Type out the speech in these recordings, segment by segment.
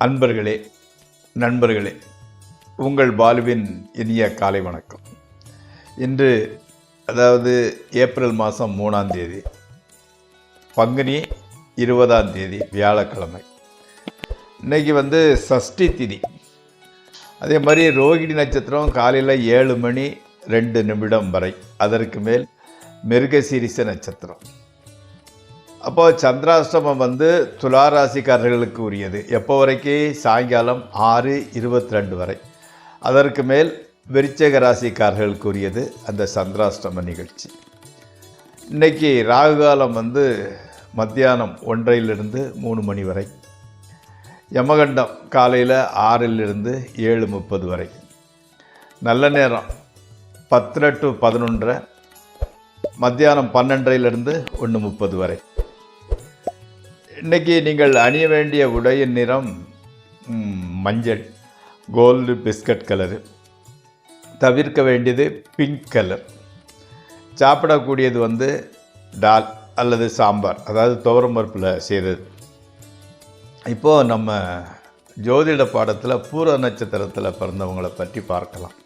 அன்பர்களே, நண்பர்களே, உங்கள் பாலுவின் இனிய காலை வணக்கம். இன்று அதாவது ஏப்ரல் மாதம் 3ஆம் தேதி, பங்குனி 20ஆம் தேதி, வியாழக்கிழமை. இன்றைக்கி சஷ்டி திதி. அதே மாதிரி ரோகிணி நட்சத்திரம் காலையில் 7 மணி 2 நிமிடம் வரை, அதற்கு மேல் மிருகசீரிஷ நட்சத்திரம். அப்போது சந்திராஷ்டமம் துளாராசிக்காரர்களுக்கு உரியது. எப்போ வரைக்கும்? சாயங்காலம் 6:22 வரை. அதற்கு மேல் விருச்சிக ராசிக்காரர்களுக்கு உரியது அந்த சந்திராஷ்டம நிகழ்ச்சி. இன்றைக்கி ராகுகாலம் மத்தியானம் 1:00 3 மணி வரை. யமகண்டம் காலையில் 6 to 7:30 வரை. நல்ல நேரம் 10 to 11, மத்தியானம் 12 to 1:30 வரை. இன்றைக்கி நீங்கள் அணிய வேண்டிய உடையின் நிறம் மஞ்சள், கோல்டு பிஸ்கட் கலரு. தவிர்க்க வேண்டியது பிங்க் கலர். சாப்பிடக்கூடியது டால் அல்லது சாம்பார், அதாவது துவரம் பருப்பில் செய்கிறது. இப்போது நம்ம ஜோதிட பாடத்தில் பூர நட்சத்திரத்தில் பிறந்தவங்களை பற்றி பார்க்கலாம்.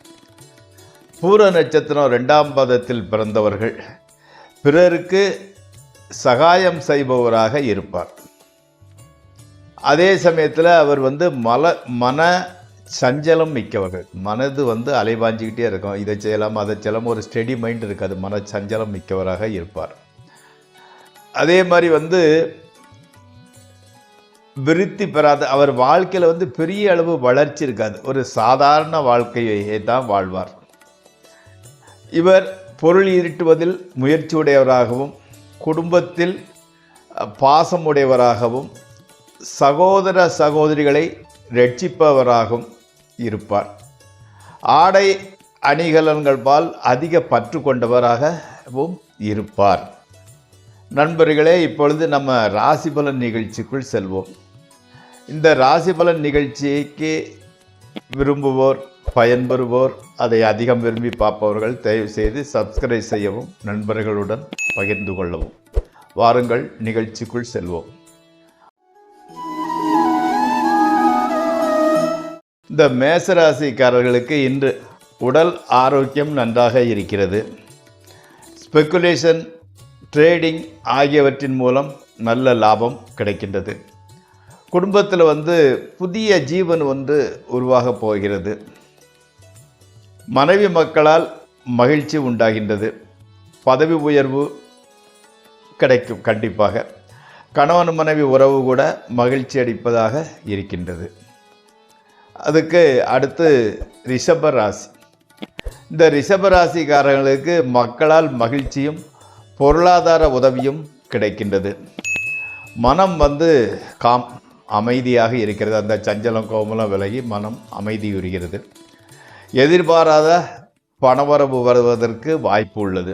பூர நட்சத்திரம் 2ஆம் பாதத்தில் பிறந்தவர்கள் பிறருக்கு சகாயம் செய்பவராக இருப்பார். அதே சமயத்தில் அவர் மன சஞ்சலம் மிக்கவர்கள். மனது அலைவாஞ்சிக்கிட்டே இருக்கும். இதை செய்யலாம் அதை செய்யலாம், ஒரு ஸ்டெடி மைண்ட் இருக்காது. மன சஞ்சலம் மிக்கவராக இருப்பார். அதே மாதிரி விருத்தி பெறாத அவர் வாழ்க்கையில் பெரிய அளவு வளர்ச்சி இருக்காது. ஒரு சாதாரண வாழ்க்கையை தான் வாழ்வார். இவர் பொருள் ஈட்டுவதில் முயற்சி உடையவராகவும், குடும்பத்தில் பாசமுடையவராகவும், சகோதர சகோதரிகளை ரட்சிப்பவராகவும் இருப்பார். ஆடை அணிகலன்கள்பால் அதிக பற்று கொண்டவராகவும் இருப்பார். நண்பர்களே, இப்பொழுது நம்ம ராசிபலன் நிகழ்ச்சிக்குள் செல்வோம். இந்த ராசிபலன் நிகழ்ச்சிக்கு விரும்புவோர், பயன்பெறுவோர், அதை அதிகம் விரும்பி பார்ப்பவர்கள் தயவு செய்து சப்ஸ்கிரைப் செய்யவும், நண்பர்களுடன் பகிர்ந்து கொள்ளவும். வாருங்கள், நிகழ்ச்சிக்குள் செல்வோம். இந்த மேசராசிக்காரர்களுக்கு இன்று உடல் ஆரோக்கியம் நன்றாக இருக்கிறது. ஸ்பெக்குலேஷன், ட்ரேடிங் ஆகியவற்றின் மூலம் நல்ல லாபம் கிடைக்கின்றது. குடும்பத்தில் புதிய ஜீவன் உருவாக போகிறது. மனைவி மக்களால் மகிழ்ச்சி உண்டாகின்றது. பதவி உயர்வு கிடைக்கும் கண்டிப்பாக. கணவன் மனைவி உறவு கூட மகிழ்ச்சி அளிப்பதாக இருக்கின்றது. அதுக்கு அடுத்து ரிஷப ராசி. இந்த ரிஷப ராசிக்காரர்களுக்கு மக்களால் மகிழ்ச்சியும் பொருளாதார உதவியும் கிடைக்கின்றது. மனம் அமைதியாக இருக்கிறது. அந்த சஞ்சலம் கோமலம் விலகி மனம் அமைதியுறுகிறது. எதிர்பாராத பணவரவு வருவதற்கு வாய்ப்பு உள்ளது.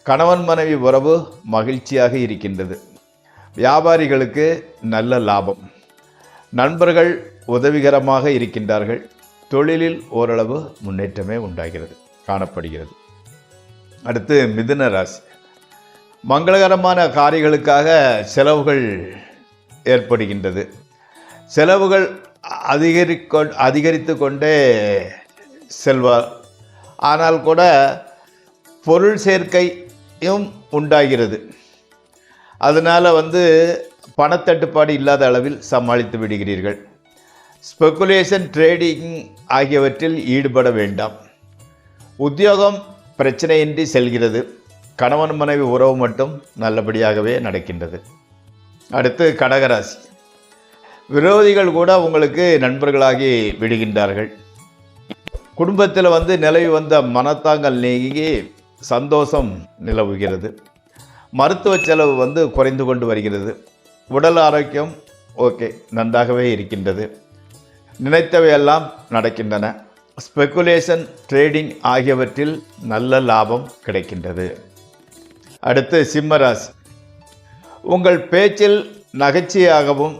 கணவன் மனைவி உறவு மகிழ்ச்சியாக இருக்கின்றது. வியாபாரிகளுக்கு நல்ல லாபம். நண்பர்கள் உதவிகரமாக இருக்கின்றார்கள். தொழிலில் ஓரளவு முன்னேற்றமே உண்டாகிறது, காணப்படுகிறது. அடுத்து மிதுன ராசி. மங்களகரமான காரியங்களுக்காக செலவுகள் ஏற்படுகின்றது. செலவுகள் அதிகரித்து கொண்டே செல்வார். ஆனால் கூட பொருள் சேர்க்கையும் உண்டாகிறது. அதனால் பணத்தட்டுப்பாடு இல்லாத அளவில் சமாளித்து விடுகிறீர்கள். ஸ்பெக்குலேஷன், ட்ரேடிங் ஆகியவற்றில் ஈடுபட வேண்டாம். உத்தியோகம் பிரச்சனையின்றி செல்கிறது. கணவன் மனைவி உறவு மட்டும் நல்லபடியாகவே நடக்கின்றது. அடுத்து கடகராசி. விரோதிகள் கூட உங்களுக்கு நண்பர்களாகி விடுகின்றார்கள். குடும்பத்தில் நிலவி வந்த மனத்தாங்கல் நீங்கி சந்தோஷம் நிலவுகிறது. மருத்துவ செலவு குறைந்து கொண்டு வருகிறது. உடல் ஆரோக்கியம் ஓகே, நன்றாகவே இருக்கின்றது. நினைத்தவையெல்லாம் நடக்கின்றன. ஸ்பெக்குலேஷன், ட்ரேடிங் ஆகியவற்றில் நல்ல லாபம் கிடைக்கின்றது. அடுத்து சிம்மராசி. உங்கள் பேச்சில் நகைச்சுவையாகவும்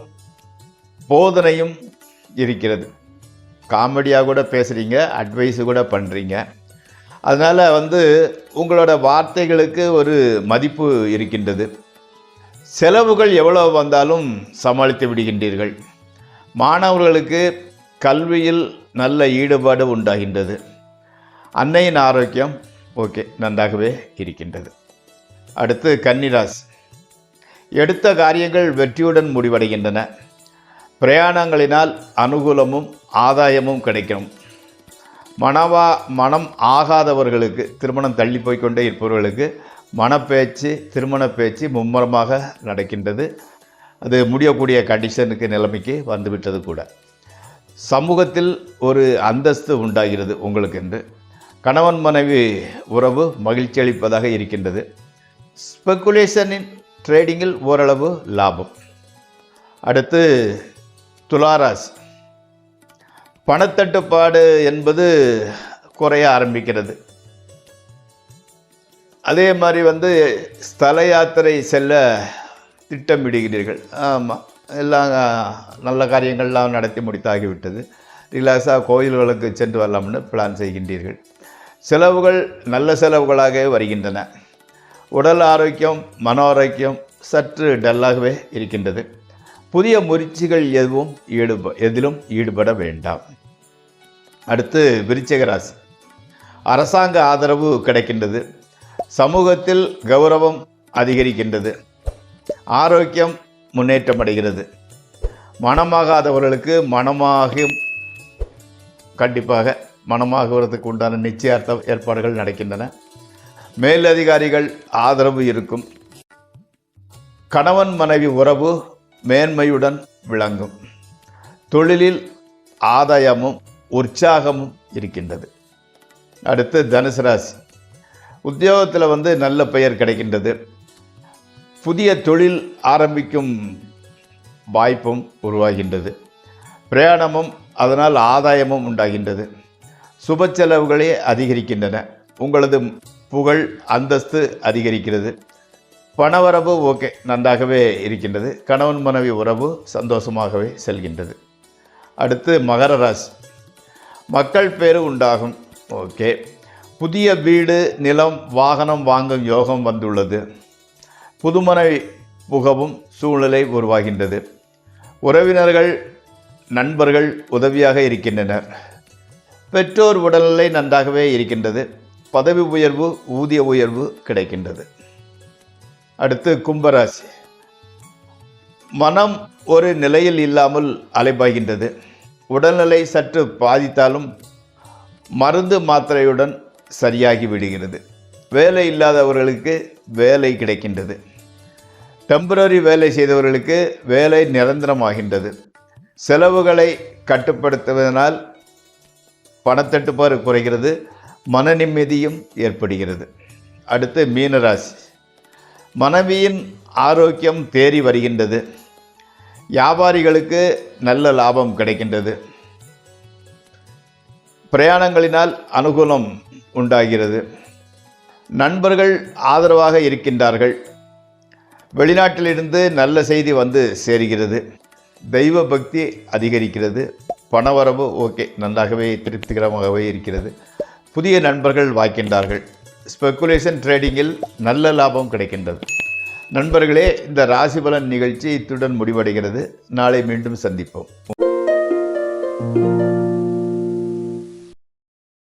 போதனையும் இருக்கிறது. காமெடியாக கூட பேசுகிறீங்க, அட்வைஸு கூட பண்ணுறீங்க. அதனால் உங்களோட வார்த்தைகளுக்கு ஒரு மதிப்பு இருக்கின்றது. செலவுகள் எவ்வளவு வந்தாலும் சமாளித்து விடுகின்றீர்கள். மாணவர்களுக்கு கல்வியில் நல்ல ஈடுபாடு உண்டாகின்றது. அன்னையின் ஆரோக்கியம் ஓகே நன்றாகவே இருக்கின்றது. அடுத்து கன்னிராசி. எடுத்த காரியங்கள் வெற்றியுடன் முடிவடைகின்றன. பிரயாணங்களினால் அனுகூலமும் ஆதாயமும் கிடைக்கும். மனம் ஆகாதவர்களுக்கு, திருமணம் தள்ளி போய்கொண்டே இருப்பவர்களுக்கு மனப்பேச்சு, திருமண பேச்சு மும்முரமாக நடக்கின்றது. அது முடியக்கூடிய கண்டிஷனுக்கு, நிலைமைக்கு வந்துவிட்டது கூட. சமூகத்தில் ஒரு அந்தஸ்து உண்டாகிறது உங்களுக்கு என்று. கணவன் மனைவி உறவு மகிழ்ச்சி அளிப்பதாக இருக்கின்றது. ஸ்பெக்குலேஷனின் ட்ரேடிங்கில் ஓரளவு லாபம். அடுத்து துளாராசி. பணத்தட்டுப்பாடு என்பது குறைய ஆரம்பிக்கிறது. அதே மாதிரி ஸ்தல யாத்திரை செல்ல திட்டமிடுகிறீர்கள். ஆமாம், எல்லாம் நல்ல காரியங்கள்லாம் நடத்தி முடித்தாகிவிட்டது. ரிலாக்ஸாக கோயில்களுக்கு சென்று வரலாம்னு பிளான் செய்கின்றீர்கள். செலவுகள் நல்ல செலவுகளாக வருகின்றன. உடல் ஆரோக்கியம், மன ஆரோக்கியம் சற்று டல்லாகவே இருக்கின்றது. புதிய முயற்சிகள் எதிலும் ஈடுபட வேண்டாம். அடுத்து விருச்சிக ராசி. அரசாங்க ஆதரவு கிடைக்கின்றது. சமூகத்தில் கௌரவம் அதிகரிக்கின்றது. ஆரோக்கியம் முன்னேற்றம் அடைகிறது. மனமாகாதவர்களுக்கு கண்டிப்பாக மனமாகுவதற்கு உண்டான நிச்சயார்த்த ஏற்பாடுகள் நடக்கின்றன. மேலதிகாரிகள் ஆதரவு இருக்கும். கணவன் மனைவி உறவு மேன்மையுடன் விளங்கும். தொழிலில் ஆதாயமும் உற்சாகமும் இருக்கின்றது. அடுத்து தனுசு ராசி. உத்தியோகத்தில் நல்ல பெயர் கிடைக்கின்றது. புதிய தொழில் ஆரம்பிக்கும் வாய்ப்பும் உருவாகின்றது. பிரயாணமும் அதனால் ஆதாயமும் உண்டாகின்றது. சுப செலவுகளே அதிகரிக்கின்றன. உங்களது புகழ், அந்தஸ்து அதிகரிக்கிறது. பணவரவு ஓகே நன்றாகவே இருக்கின்றது. கணவன் மனைவி உறவு சந்தோஷமாகவே செல்கின்றது. அடுத்து மகர ராசி. மக்கள் பேறு உண்டாகும். ஓகே. புதிய வீடு, நிலம், வாகனம் வாங்கும் யோகம் வந்துள்ளது. புதுமனை புகவும் சூழ்நிலை உருவாகின்றது. உறவினர்கள், நண்பர்கள் உதவியாக இருக்கின்றனர். பெற்றோர் உடல்நிலை நன்றாகவே இருக்கின்றது. பதவி உயர்வு, ஊதிய உயர்வு கிடைக்கின்றது. அடுத்து கும்பராசி. மனம் ஒரு நிலையில் இல்லாமல் அலைபாய்கின்றது. உடல்நிலை சற்று பாதித்தாலும் மருந்து மாத்திரையுடன் சரியாகி விடுகிறது. வேலை இல்லாதவர்களுக்கு வேலை கிடைக்கின்றது. டெம்பரரி வேலை செய்தவர்களுக்கு வேலை நிரந்தரமாகின்றது. செலவுகளை கட்டுப்படுத்துவதனால் பணத்தட்டுப்பாடு குறைகிறது. மன நிம்மதியும் ஏற்படுகிறது. அடுத்து மீனராசி. மனைவியின் ஆரோக்கியம் தேறி வருகின்றது. வியாபாரிகளுக்கு நல்ல லாபம் கிடைக்கின்றது. பிரயாணங்களினால் அனுகூலம் உண்டாகிறது. நண்பர்கள் ஆதரவாக இருக்கின்றார்கள். வெளிநாட்டிலிருந்து நல்ல செய்தி சேருகிறது. தெய்வ பக்தி அதிகரிக்கிறது. பணவரவு ஓகே நன்றாகவே திருப்திகரமாகவே இருக்கிறது. புதிய நண்பர்கள் வாய்க்கின்றார்கள். ஸ்பெக்குலேஷன் ட்ரேடிங்கில் நல்ல லாபம் கிடைக்கின்றது. நண்பர்களே, இந்த ராசி பலன் நிகழ்ச்சி இத்துடன் முடிவடைகிறது. நாளை மீண்டும் சந்திப்போம்.